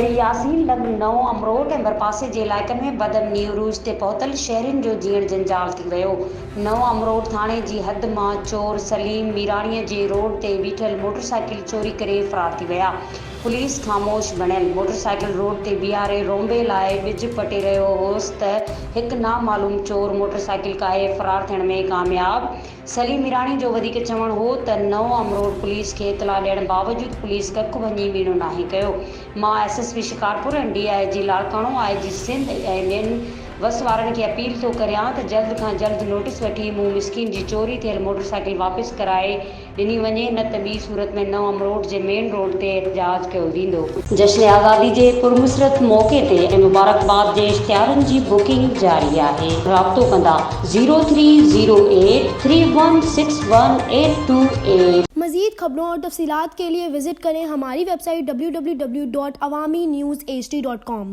वरी यासीन लंग नओं अमरोट ऐं बरपासे जे इलाइक़नि में बदअमनी उरूज ते पहुतल शहरियुनि जो जीअण जंजाल थी वियो। नओं अमरोट थाणे जी हद मां चोर सलीम मीराणीअ जे रोड ते बीठल मोटरसाइकिल चोरी करे फरार थी विया। पुलिस ख़ामोश बणियल मोटरसाइकिल रोड ते बीहारे रोंबे लाइ ॿिज पटे रहियो होसि त हिकु नामालूम चोर मोटरसाइकिल काहे फरार थियण में कामयाब। सलीम मीराणी जो वधीक चवणु हो त नओं अमरोट पुलिस खे इतला ॾियण बावजूद पुलिस कख वञी मीणो नाहे कयो। मां SSP शिकारपुर ऐं DIG लाड़काणो IG सिंध ऐं ॿियनि वस वारनि खे अपील थो करियां त जल्द खां जल्द नोटिस वठी मूं मिस्किन जी चोरी थियल मोटरसाइकिल वापसि कराए ॾिनी वञे, न त ॿी सूरत में नओं अमरोट जे मेन रोड ते एहतजाज कयो वेंदो। जश्न आज़ादी जे पुरमुसरत मौक़े ते ऐं मुबारकबाद जे इश्तिहारनि जी बुकिंग जारी आहे। राब्तो कंदा 030831612828। मज़ीद खबरों और तफसीलात के लिए विजिट करें हमारी वेबसाइट www.awamiNewsHD.com।